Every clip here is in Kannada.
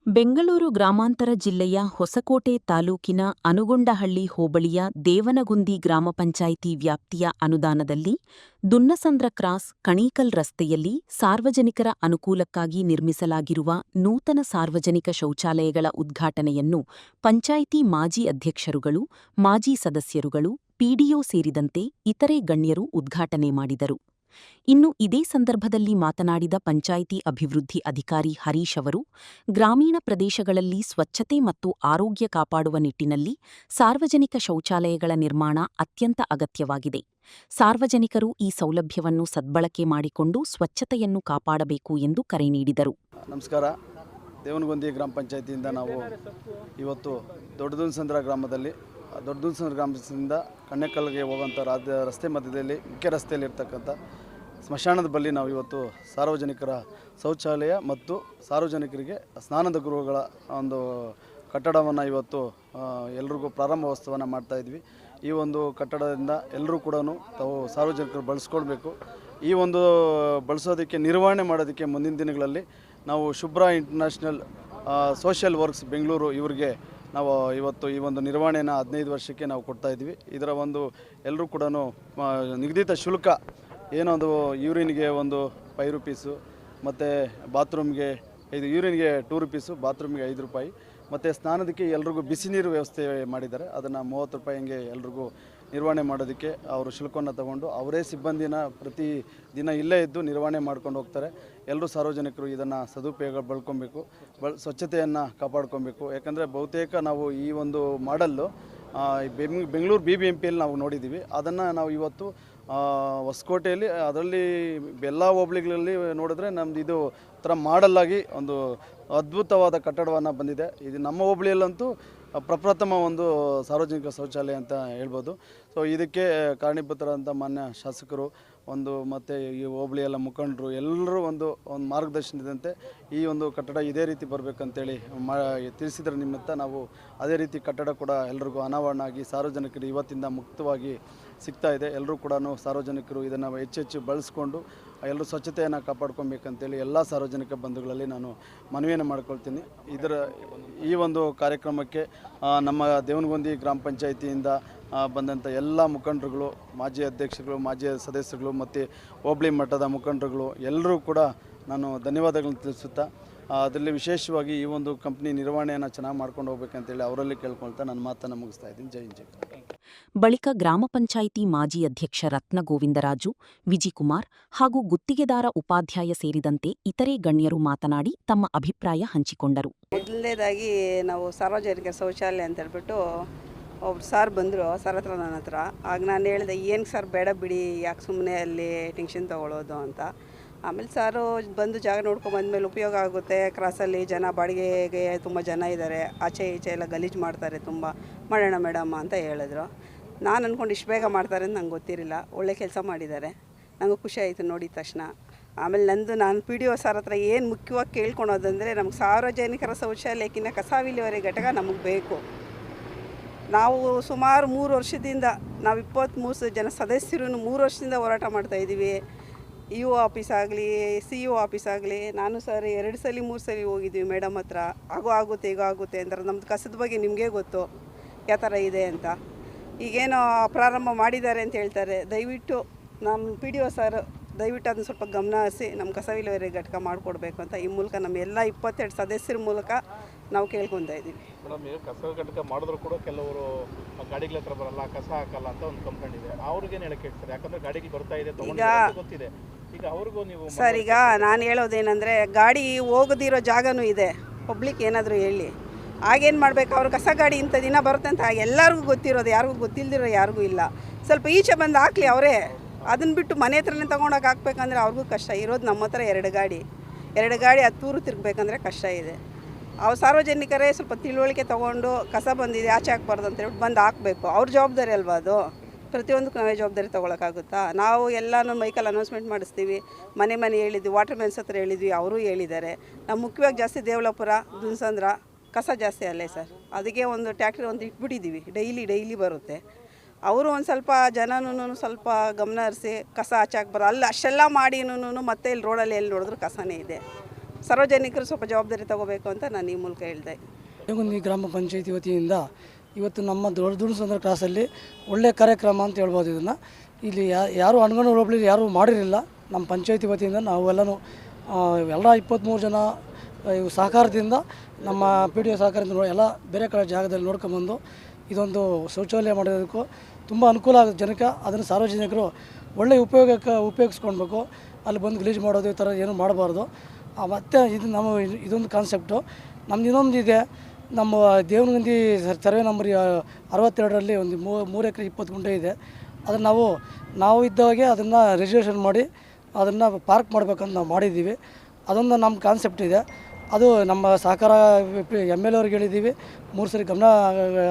ಬೆಂಗಳೂರು ಗ್ರಾಮಾಂತರ ಜಿಲ್ಲೆಯ ಹೊಸಕೋಟೆ ತಾಲೂಕಿನ ಅನುಗೊಂಡಹಳ್ಳಿ ಹೋಬಳಿಯ ದೇವನಗುಂದಿ ಗ್ರಾಮ ಪಂಚಾಯಿತಿ ವ್ಯಾಪ್ತಿಯ ಅನುದಾನದಲ್ಲಿ ದುನ್ನಸಂದ್ರ ಕ್ರಾಸ್ ಕಣೀಕಲ್ ರಸ್ತೆಯಲ್ಲಿ ಸಾರ್ವಜನಿಕರ ಅನುಕೂಲಕ್ಕಾಗಿ ನಿರ್ಮಿಸಲಾಗಿರುವ ನೂತನ ಸಾರ್ವಜನಿಕ ಶೌಚಾಲಯಗಳ ಉದ್ಘಾಟನೆಯನ್ನು ಪಂಚಾಯಿತಿ ಮಾಜಿ ಅಧ್ಯಕ್ಷರುಗಳು, ಮಾಜಿ ಸದಸ್ಯರುಗಳು, ಪಿಡಿಒ ಸೇರಿದಂತೆ ಇತರೆ ಗಣ್ಯರು ಉದ್ಘಾಟನೆ ಮಾಡಿದರು. ಇನ್ನು ಇದೇ ಸಂದರ್ಭದಲ್ಲಿ ಮಾತನಾಡಿದ ಪಂಚಾಯಿತಿ ಅಭಿವೃದ್ಧಿ ಅಧಿಕಾರಿ ಹರೀಶ್ ಅವರು, ಗ್ರಾಮೀಣ ಪ್ರದೇಶಗಳಲ್ಲಿ ಸ್ವಚ್ಛತೆ ಮತ್ತು ಆರೋಗ್ಯ ಕಾಪಾಡುವ ನಿಟ್ಟಿನಲ್ಲಿ ಸಾರ್ವಜನಿಕ ಶೌಚಾಲಯಗಳ ನಿರ್ಮಾಣ ಅತ್ಯಂತ ಅಗತ್ಯವಾಗಿದೆ. ಸಾರ್ವಜನಿಕರು ಈ ಸೌಲಭ್ಯವನ್ನು ಸದ್ಬಳಕೆ ಮಾಡಿಕೊಂಡು ಸ್ವಚ್ಛತೆಯನ್ನು ಕಾಪಾಡಬೇಕು ಎಂದು ಕರೆ ನೀಡಿದರು. ನಮಸ್ಕಾರ. ದೇವನಗುಂದಿ ಗ್ರಾಮ ಪಂಚಾಯಿತಿಯಿಂದ ನಾವು ಇವತ್ತು ದೊಡ್ಡದುನ್ಸಂದ್ರ ಗ್ರಾಮದಲ್ಲಿ ದೊಡ್ಡದುನ್ಸಂದ್ರ ಗ್ರಾಮದಿಂದ ಕಣ್ಣೆಕಲ್ಗೆ ಹೋಗುವಂಥ ರಸ್ತೆ ಮಧ್ಯದಲ್ಲಿ ಮುಖ್ಯ ರಸ್ತೆಯಲ್ಲಿ ಇರ್ತಕ್ಕಂಥ ಸ್ಮಶಾನದ ಬಳಿ ನಾವು ಇವತ್ತು ಸಾರ್ವಜನಿಕರ ಶೌಚಾಲಯ ಮತ್ತು ಸಾರ್ವಜನಿಕರಿಗೆ ಸ್ನಾನದ ಗೃಹಗಳ ಒಂದು ಕಟ್ಟಡವನ್ನು ಇವತ್ತು ಎಲ್ರಿಗೂ ಪ್ರಾರಂಭೋತ್ಸವನ ಮಾಡ್ತಾಯಿದ್ವಿ. ಈ ಒಂದು ಕಟ್ಟಡದಿಂದ ಎಲ್ಲರೂ ಕೂಡ ತಾವು ಸಾರ್ವಜನಿಕರು ಬಳಸ್ಕೊಳ್ಬೇಕು. ಈ ಒಂದು ಬಳಸೋದಕ್ಕೆ ನಿರ್ವಹಣೆ ಮಾಡೋದಕ್ಕೆ ಮುಂದಿನ ದಿನಗಳಲ್ಲಿ ನಾವು ಶುಭ್ರ ಇಂಟರ್ನ್ಯಾಷನಲ್ ಸೋಷಿಯಲ್ ವರ್ಕ್ಸ್ ಬೆಂಗಳೂರು ಇವರಿಗೆ ನಾವು ಇವತ್ತು ಈ ಒಂದು ನಿರ್ವಹಣೆಯನ್ನು 15 ವರ್ಷಕ್ಕೆ ನಾವು ಕೊಡ್ತಾಯಿದ್ವಿ. ಇದರ ಒಂದು ಎಲ್ಲರೂ ಕೂಡ ನಿಗದಿತ ಶುಲ್ಕ ಏನೊಂದು ಯೂರಿನ್ಗೆ ಒಂದು 5 ರೂಪೀಸು, ಮತ್ತು ಬಾತ್ರೂಮ್ಗೆ ಯೂರಿನ್ಗೆ 2 ರೂಪೀಸು, ಬಾತ್ರೂಮ್ಗೆ 5 ರೂಪಾಯಿ, ಮತ್ತು ಸ್ನಾನದಕ್ಕೆ ಎಲ್ರಿಗೂ ಬಿಸಿ ನೀರು ವ್ಯವಸ್ಥೆ ಮಾಡಿದ್ದಾರೆ. ಅದನ್ನು 30 ರೂಪಾಯಿ ಹಂಗೆ ಎಲ್ರಿಗೂ ನಿರ್ವಹಣೆ ಮಾಡೋದಕ್ಕೆ ಅವರು ಶುಲ್ಕವನ್ನು ತಗೊಂಡು ಅವರೇ ಸಿಬ್ಬಂದಿನ ಪ್ರತಿ ದಿನ ಇಲ್ಲೇ ಇದ್ದು ನಿರ್ವಹಣೆ ಮಾಡ್ಕೊಂಡು ಹೋಗ್ತಾರೆ. ಎಲ್ಲರೂ ಸಾರ್ವಜನಿಕರು ಇದನ್ನು ಸದುಪಯೋಗ ಬಳಕೊಬೇಕು, ಸ್ವಚ್ಛತೆಯನ್ನು ಕಾಪಾಡ್ಕೊಬೇಕು. ಯಾಕಂದರೆ ಬಹುತೇಕ ನಾವು ಈ ಒಂದು ಮಾಡಲ್ಲು ಬೆಂಗಳೂರು BBMPಯಲ್ಲಿ ನಾವು ನೋಡಿದ್ದೀವಿ. ಅದನ್ನು ನಾವು ಇವತ್ತು ಹೊಸಕೋಟೆಯಲ್ಲಿ ಅದರಲ್ಲಿ ಎಲ್ಲ ಹೋಬಳಿಗಳಲ್ಲಿ ನೋಡಿದ್ರೆ ನಮ್ಮದು ಇದು ಥರ ಮಾಡಲ್ಲಾಗಿ ಒಂದು ಅದ್ಭುತವಾದ ಕಟ್ಟಡವನ್ನು ಬಂದಿದೆ. ಇದು ನಮ್ಮ ಹೋಬಳಿಯಲ್ಲಂತೂ ಪ್ರಪ್ರಥಮ ಒಂದು ಸಾರ್ವಜನಿಕ ಶೌಚಾಲಯ ಅಂತ ಹೇಳ್ಬೋದು. ಸೊ ಇದಕ್ಕೆ ಕಾರಣೀಭೂತರಾದಂಥ ಮಾನ್ಯ ಶಾಸಕರು ಮತ್ತು ಈ ಹೋಬಳಿಯೆಲ್ಲ ಮುಖಂಡರು ಎಲ್ಲರೂ ಒಂದು ಮಾರ್ಗದರ್ಶನದಂತೆ ಈ ಒಂದು ಕಟ್ಟಡ ಇದೇ ರೀತಿ ಬರಬೇಕಂತೇಳಿ ತಿಳಿಸಿದ್ರ ನಿಮಿತ್ತ ನಾವು ಅದೇ ರೀತಿ ಕಟ್ಟಡ ಕೂಡ ಎಲ್ರಿಗೂ ಅನಾವರಣ ಆಗಿ ಸಾರ್ವಜನಿಕರು ಇವತ್ತಿಂದ ಮುಕ್ತವಾಗಿ ಸಿಗ್ತಾ ಇದೆ. ಎಲ್ಲರೂ ಕೂಡ ಸಾರ್ವಜನಿಕರು ಇದನ್ನು ಹೆಚ್ಚೆಚ್ಚು ಬಳಸ್ಕೊಂಡು ಎಲ್ಲರೂ ಸ್ವಚ್ಛತೆಯನ್ನು ಕಾಪಾಡ್ಕೊಬೇಕಂತೇಳಿ ಎಲ್ಲ ಸಾರ್ವಜನಿಕ ಬಂಧುಗಳಲ್ಲಿ ನಾನು ಮನವಿಯನ್ನು ಮಾಡ್ಕೊಳ್ತೀನಿ. ಈ ಒಂದು ಕಾರ್ಯಕ್ರಮಕ್ಕೆ ನಮ್ಮ ದೇವನಗುಂದಿ ಗ್ರಾಮ ಪಂಚಾಯಿತಿಯಿಂದ ಬಂದಂಥ ಎಲ್ಲ ಮುಖಂಡರುಗಳು, ಮಾಜಿ ಅಧ್ಯಕ್ಷರುಗಳು, ಮಾಜಿ ಸದಸ್ಯರುಗಳು ಮತ್ತು ಹೋಬಳಿ ಮಟ್ಟದ ಮುಖಂಡರುಗಳು ಎಲ್ಲರೂ ಕೂಡ ನಾನು ಧನ್ಯವಾದಗಳನ್ನು ತಿಳಿಸುತ್ತಾ, ಅದರಲ್ಲಿ ವಿಶೇಷವಾಗಿ ಈ ಒಂದು ಕಂಪ್ನಿ ನಿರ್ವಹಣೆಯನ್ನು ಚೆನ್ನಾಗಿ ಮಾಡ್ಕೊಂಡು ಹೋಗ್ಬೇಕಂತೇಳಿ ಅವರಲ್ಲಿ ಕೇಳ್ಕೊಳ್ತಾ ನನ್ನ ಮಾತನ್ನು ಮುಗಿಸ್ತಾ ಇದ್ದೀನಿ. ಜೈ ಹಿಂದ್, ಜೈ ಕರ್ನಾಟಕ. ಬಳಿಕ ಗ್ರಾಮ ಪಂಚಾಯಿತಿ ಮಾಜಿ ಅಧ್ಯಕ್ಷ ರತ್ನ ಗೋವಿಂದರಾಜು, ವಿಜಿಕುಮಾರ್ ಹಾಗೂ ಗುತ್ತಿಗೆದಾರ ಉಪಾಧ್ಯಾಯ ಸೇರಿದಂತೆ ಇತರೆ ಗಣ್ಯರು ಮಾತನಾಡಿ ತಮ್ಮ ಅಭಿಪ್ರಾಯ ಹಂಚಿಕೊಂಡರು. ಮೊದಲನೇದಾಗಿ ನಾವು ಸಾರ್ವಜನಿಕ ಶೌಚಾಲಯ ಅಂತ ಹೇಳ್ಬಿಟ್ಟು ಒಬ್ರು ಸಾರ್ ಬಂದರು ಸರ್ ಹತ್ರ, ನನ್ನ ಹತ್ರ. ಆಗ ನಾನು ಹೇಳಿದೆ, ಏನು ಸರ್ ಬೇಡ ಬಿಡಿ, ಯಾಕೆ ಸುಮ್ಮನೆ ಅಲ್ಲಿ ಟೆನ್ಷನ್ ತೊಗೊಳ್ಳೋದು ಅಂತ. ಆಮೇಲೆ ಸಾರು ಬಂದು ಜಾಗ ನೋಡ್ಕೊಂಬಂದ್ಮೇಲೆ ಉಪಯೋಗ ಆಗುತ್ತೆ. ಕ್ರಾಸಲ್ಲಿ ಜನ ಬಾಡಿಗೆಗೆ ತುಂಬ ಜನ ಇದ್ದಾರೆ, ಆಚೆ ಈಚೆ ಎಲ್ಲ ಗಲೀಜು ಮಾಡ್ತಾರೆ, ತುಂಬ ಮಾಡೋಣ ಮೇಡಮ್ಮ ಅಂತ ಹೇಳಿದ್ರು. ನಾನು ಅಂದ್ಕೊಂಡು ಇಷ್ಟು ಬೇಗ ಮಾಡ್ತಾರೆ ಅಂತ ನಂಗೆ ಗೊತ್ತಿರಲಿಲ್ಲ. ಒಳ್ಳೆ ಕೆಲಸ ಮಾಡಿದ್ದಾರೆ, ನನಗೂ ಖುಷಿ ಆಯಿತು ನೋಡಿದ ತಕ್ಷಣ. ಆಮೇಲೆ ನಾನು PDO ಸರ್ ಹತ್ರ ಏನು ಮುಖ್ಯವಾಗಿ ಕೇಳ್ಕೊಳೋದಂದರೆ, ನಮ್ಗೆ ಸಾರ್ವಜನಿಕರ ಶೌಚಾಲಯಕ್ಕಿಂತ ಕಸ ವಿಲೇವಾರಿ ಘಟಕ ನಮಗೆ ಬೇಕು. ನಾವು ಸುಮಾರು 3 ವರ್ಷದಿಂದ ನಾವು 23 ಜನ ಸದಸ್ಯರು 3 ವರ್ಷದಿಂದ ಹೋರಾಟ ಮಾಡ್ತಾಯಿದ್ದೀವಿ. EO ಆಫೀಸ್ ಆಗಲಿ, CO ಆಫೀಸ್ ಆಗಲಿ, ನಾನು ಸರ್ 2 ಸಲ 3 ಸಲ ಹೋಗಿದ್ದೀವಿ ಮೇಡಮ್ ಹತ್ರ. ಆಗುತ್ತೆ ಈಗ ಆಗುತ್ತೆ ಅಂತಾರೆ. ನಮ್ಮದು ಕಸದ ಬಗ್ಗೆ ನಿಮಗೇ ಗೊತ್ತು ಯಾವ ಥರ ಇದೆ ಅಂತ. ಈಗೇನೋ ಪ್ರಾರಂಭ ಮಾಡಿದ್ದಾರೆ ಅಂತ ಹೇಳ್ತಾರೆ. ದಯವಿಟ್ಟು ನಮ್ಮ PDO ಸರ್ ದಯವಿಟ್ಟು ಅದನ್ನು ಸ್ವಲ್ಪ ಗಮನ ಹರಿಸಿ ನಮ್ಮ ಕಸ ವಿಲೇವಾರಿ ಘಟಕ ಮಾಡಿಕೊಡ್ಬೇಕು ಅಂತ ಈ ಮೂಲಕ ನಮ್ಮ ಎಲ್ಲ 22 ಸದಸ್ಯರ ಮೂಲಕ ನಾವು ಕೇಳ್ಕೊತಾ ಇದ್ದೀವಿ. ಮೇಡಮ್, ಈಗ ಕಸ ಘಟಕ ಮಾಡಿದ್ರು ಕೂಡ ಕೆಲವರು ಗಾಡಿಗಳ ಹತ್ರ ಬರಲ್ಲ, ಕಸ ಹಾಕಲ್ಲ ಅಂತ ಒಂದು ಕಂಪ್ಲೇಂಟ್ ಇದೆ. ಅವ್ರಿಗೇನು ಹೇಳಕ್ಕೆ ಹೇಳ್ತಾರೆ? ಯಾಕಂದರೆ ಗಾಡಿಗೆ ಬರ್ತಾ ಇದೆ, ಗೊತ್ತಿದೆ. ಈಗ ಅವ್ರಿಗೂ ನೀವು ಸರ್, ಈಗ ನಾನು ಹೇಳೋದೇನೆಂದರೆ, ಗಾಡಿ ಹೋಗದಿರೋ ಜಾಗನೂ ಇದೆ, ಪಬ್ಲಿಕ್ ಏನಾದರೂ ಹೇಳಿ ಆಗೇನು ಮಾಡಬೇಕು? ಅವ್ರು ಕಸ ಗಾಡಿ ಇಂಥ ದಿನ ಬರುತ್ತೆ ಅಂತ ಎಲ್ಲರಿಗೂ ಗೊತ್ತಿರೋದು, ಯಾರಿಗೂ ಗೊತ್ತಿಲ್ಲದಿರೋ ಯಾರಿಗೂ ಇಲ್ಲ. ಸ್ವಲ್ಪ ಈಚೆ ಬಂದು ಹಾಕಲಿ ಅವರೇ. ಅದನ್ನು ಬಿಟ್ಟು ಮನೆ ಹತ್ರನೇ ತೊಗೊಂಡೋಗಿ ಹಾಕ್ಬೇಕಂದ್ರೆ ಅವ್ರಿಗೂ ಕಷ್ಟ. ಇರೋದು ನಮ್ಮ ಹತ್ರ 2 ಗಾಡಿ 10 ಊರು ತಿರುಗಬೇಕಂದ್ರೆ ಕಷ್ಟ ಇದೆ. ಅವ್ರು ಸಾರ್ವಜನಿಕರೇ ಸ್ವಲ್ಪ ತಿಳುವಳಿಕೆ ತೊಗೊಂಡು ಕಸ ಬಂದಿದೆ ಆಚೆ ಹಾಕ್ಬಾರ್ದು ಅಂತ ಹೇಳ್ಬಿಟ್ಟು ಬಂದು ಹಾಕಬೇಕು. ಅವ್ರ ಜವಾಬ್ದಾರಿ ಅಲ್ವಾ ಅದು? ಪ್ರತಿಯೊಂದಕ್ಕೂ ನಾವೇ ಜವಾಬ್ದಾರಿ ತೊಗೊಳಕ್ಕಾಗುತ್ತಾ? ನಾವು ಎಲ್ಲನೂ ಮೈಕಲ್ಲಿ ಅನೌನ್ಸ್ಮೆಂಟ್ ಮಾಡಿಸ್ತೀವಿ, ಮನೆ ಹೇಳಿದ್ವಿ, ವಾಟರ್ ಮೆನ್ಸ್ ಹತ್ರ ಹೇಳಿದ್ವಿ, ಅವರು ಹೇಳಿದ್ದಾರೆ. ನಾವು ಮುಖ್ಯವಾಗಿ ಜಾಸ್ತಿ ದೇವಲಾಪುರ, ದುನ್ಸಂದ್ರ ಕಸ ಜಾಸ್ತಿ ಅಲ್ಲೇ ಸರ್. ಅದಕ್ಕೆ ಒಂದು ಟ್ಯಾಕ್ಟ್ರಿ ಒಂದು ಇಟ್ಬಿಟ್ಟಿದ್ದೀವಿ, ಡೈಲಿ ಬರುತ್ತೆ. ಅವರು ಒಂದು ಸ್ವಲ್ಪ ಜನನೂ ಸ್ವಲ್ಪ ಗಮನ ಹರಿಸಿ ಕಸ ಆಚೆ ಹಾಕ್ಬಾರ್ದು. ಅಲ್ಲಿ ಅಷ್ಟೆಲ್ಲ ಮಾಡಿನೂ ಮತ್ತೆ ಇಲ್ಲಿ ರೋಡಲ್ಲಿ ಎಲ್ಲಿ ನೋಡಿದ್ರು ಕಸನೇ ಇದೆ. ಸಾರ್ವಜನಿಕರು ಸ್ವಲ್ಪ ಜವಾಬ್ದಾರಿ ತಗೋಬೇಕು ಅಂತ ನಾನು ಈ ಮೂಲಕ ಹೇಳ್ದೆ. ದೇವನಗುಂದಿ ಗ್ರಾಮ ಪಂಚಾಯತಿ ವತಿಯಿಂದ ಇವತ್ತು ನಮ್ಮ ದೊಡ್ಡದುಣಸಂದ್ರ ಕ್ರಾಸಲ್ಲಿ ಒಳ್ಳೆಯ ಕಾರ್ಯಕ್ರಮ ಅಂತ ಹೇಳ್ಬೋದು. ಇದನ್ನು ಇಲ್ಲಿ ಯಾರು ಅನಗಂಡ ಹೋಬಳಿ ಯಾರೂ ಮಾಡಿರಲಿಲ್ಲ. ನಮ್ಮ ಪಂಚಾಯತಿ ವತಿಯಿಂದ ನಾವೆಲ್ಲನೂ ಎಲ್ಲ 23 ಜನ ಇವು ಸಹಕಾರದಿಂದ ನಮ್ಮ PDO ಸಹಕಾರದಿಂದ ಎಲ್ಲ ಬೇರೆ ಕಡೆ ಜಾಗದಲ್ಲಿ ನೋಡ್ಕೊಂಬಂದು ಇದೊಂದು ಶೌಚಾಲಯ ಮಾಡೋದಕ್ಕೂ ತುಂಬ ಅನುಕೂಲ ಆಗುತ್ತೆ ಜನಕ್ಕೆ. ಅದನ್ನು ಸಾರ್ವಜನಿಕರು ಒಳ್ಳೆಯ ಉಪಯೋಗಿಸ್ಕೊಳ್ಬೇಕು. ಅಲ್ಲಿ ಬಂದು ಗಲೀಜು ಮಾಡೋದು ಈ ಥರ ಏನೂ ಮಾಡಬಾರ್ದು. ಮತ್ತು ಇದು ನಮ್ಮ ಇದೊಂದು ಕಾನ್ಸೆಪ್ಟು. ನಮ್ದು ಇನ್ನೊಂದು ಇದೆ. ನಮ್ಮ ದೇವನಗುಂದಿ ಸರ್ವೆ ನಂಬರ್ 62ರಲ್ಲಿ ಒಂದು 3 ಎಕರೆ 20 ಗುಂಟೆ ಇದೆ. ಅದನ್ನು ನಾವು ಇದ್ದಾಗೆ ಅದನ್ನು ರಿಸರ್ವೇಷನ್ ಮಾಡಿ ಅದನ್ನು ಪಾರ್ಕ್ ಮಾಡ್ಬೇಕಂತ ನಾವು ಮಾಡಿದ್ದೀವಿ. ಅದೊಂದು ನಮ್ಮ ಕಾನ್ಸೆಪ್ಟ್ ಇದೆ. ಅದು ನಮ್ಮ ಸಹಕಾರ MLA ಅವ್ರಿಗೆ ಹೇಳಿದ್ದೀವಿ, 3 ಸರಿ ಗಮನ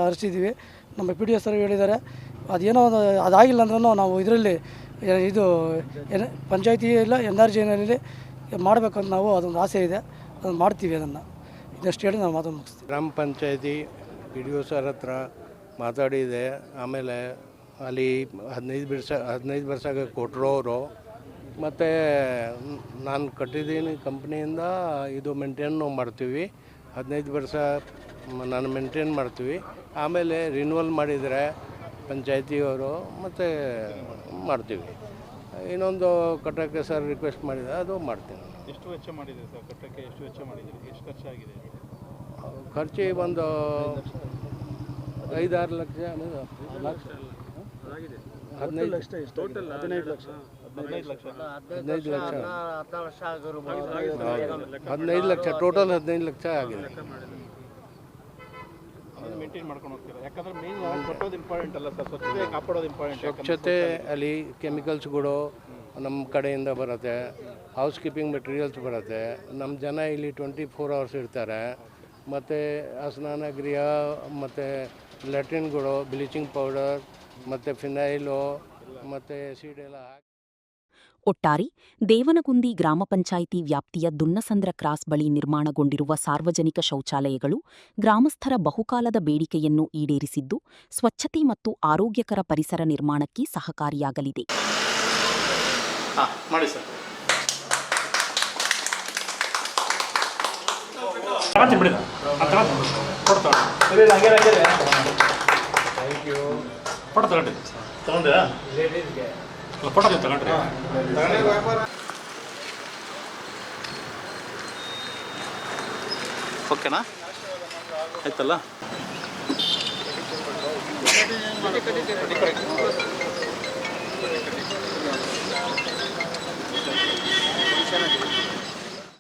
ಹರಿಸಿದ್ದೀವಿ. ನಮ್ಮ PDO ಸರ್ ಹೇಳಿದ್ದಾರೆ. ಅದೇನೋ ಅದಾಗಿಲ್ಲ ಅಂದ್ರೂ ನಾವು ಇದರಲ್ಲಿ ಇದು ಪಂಚಾಯತಿ ಇಲ್ಲ NRGನಲ್ಲಿ ಮಾಡಬೇಕಂತ ನಾವು ಅದೊಂದು ಆಸೆ ಇದೆ. ಅದನ್ನು ಮಾಡ್ತೀವಿ. ಅದನ್ನು ಇದಷ್ಟು ಹೇಳಿ ನಾವು ಮಾತನ್ನು ಮುಗಿಸ್ತೀವಿ. ಗ್ರಾಮ ಪಂಚಾಯತಿ PDO ಸರ್ ಹತ್ರ ಮಾತಾಡಿದೆ. ಆಮೇಲೆ ಅಲ್ಲಿ 15 ವರ್ಷಕ್ಕೆ ಕೊಟ್ಟರು ಅವರು. ಮತ್ತು ನಾನು ಕಟ್ಟಿದ್ದೀನಿ ಕಂಪ್ನಿಯಿಂದ ಇದು ಮೇಂಟೈನ್ ಮಾಡ್ತೀವಿ. 15 ವರ್ಷ ನಾನು ಮೇಂಟೈನ್ ಮಾಡ್ತೀವಿ. ಆಮೇಲೆ ರಿನ್ಯೂವಲ್ ಮಾಡಿದರೆ ಪಂಚಾಯತಿಯವರು ಮತ್ತು ಮಾಡ್ತೀವಿ. ಇನ್ನೊಂದು ಕಟ್ಟೋಕ್ಕೆ ಸರ್ ರಿಕ್ವೆಸ್ಟ್ ಮಾಡಿದೆ, ಅದು ಮಾಡ್ತೀನಿ. ಎಷ್ಟು ವೆಚ್ಚ ಮಾಡಿದೆ ಸರ್ ಕಟ್ಟಕ್ಕೆ? ಎಷ್ಟು ವೆಚ್ಚ ಮಾಡಿದ್ದೀರಿ? ಎಷ್ಟು ಖರ್ಚಾಗಿದೆ? ಖರ್ಚು ಒಂದು 5-6 ಲಕ್ಷ 15 ಲಕ್ಷ ಟೋಟಲ್ 15 ಲಕ್ಷ 15 ಲಕ್ಷ 15 ಲಕ್ಷ ಟೋಟಲ್ 15 ಲಕ್ಷ ಆಗಿದೆ. ಮೇಂಟೈನ್ ಮಾಡ್ಕೊಂಡು ಹೋಗ್ತೀರಾ? ಯಾಕಂದ್ರೆ ಮೇನ್ ಕಟ್ಟೋದು ಇಂಪಾರ್ಟೆಂಟ್ ಅಲ್ಲ ಸರ್, ಸ್ವಚ್ಛತೆ ಕಾಪಾಡೋದು ಇಂಪಾರ್ಟೆಂಟ್. ಸ್ವಚ್ಛತೆ ಅಲ್ಲಿ ಕೆಮಿಕಲ್ಸ್ಗಳು ನಮ್ಮ ಕಡೆಯಿಂದ ಬರುತ್ತೆ, ಹೌಸ್ ಕೀಪಿಂಗ್ ಮೆಟೀರಿಯಲ್ಸ್ ಬರುತ್ತೆ. ನಮ್ಮ ಜನ ಇಲ್ಲಿ 24 ಅವರ್ಸ್ ಇರ್ತಾರೆ. ಮತ್ತು ಸ್ನಾನ ಗೃಹ ಮತ್ತು ಲ್ಯಾಟ್ರಿನ್ಗಳು, ಬ್ಲೀಚಿಂಗ್ ಪೌಡರ್ ಮತ್ತು ಫಿನೈಲು ಮತ್ತು ಆ್ಯಸಿಡ್ ಎಲ್ಲ ಒಟ್ಟಾರೆ ದೇವನಗುಂದಿ ಗ್ರಾಮ ಪಂಚಾಯಿತಿ ವ್ಯಾಪ್ತಿಯ ದುನ್ನಸಂದ್ರ ಕ್ರಾಸ್ ಬಳಿ ನಿರ್ಮಾಣಗೊಂಡಿರುವ ಸಾರ್ವಜನಿಕ ಶೌಚಾಲಯಗಳು ಗ್ರಾಮಸ್ಥರ ಬಹುಕಾಲದ ಬೇಡಿಕೆಯನ್ನು ಈಡೇರಿಸಿದ್ದು, ಸ್ವಚ್ಛತೆ ಮತ್ತು ಆರೋಗ್ಯಕರ ಪರಿಸರ ನಿರ್ಮಾಣಕ್ಕೆ ಸಹಕಾರಿಯಾಗಲಿದೆ. ಮಾಡಿ ಸರ್. ಓಕೆನಾ? ಆಯ್ತಲ್ಲ?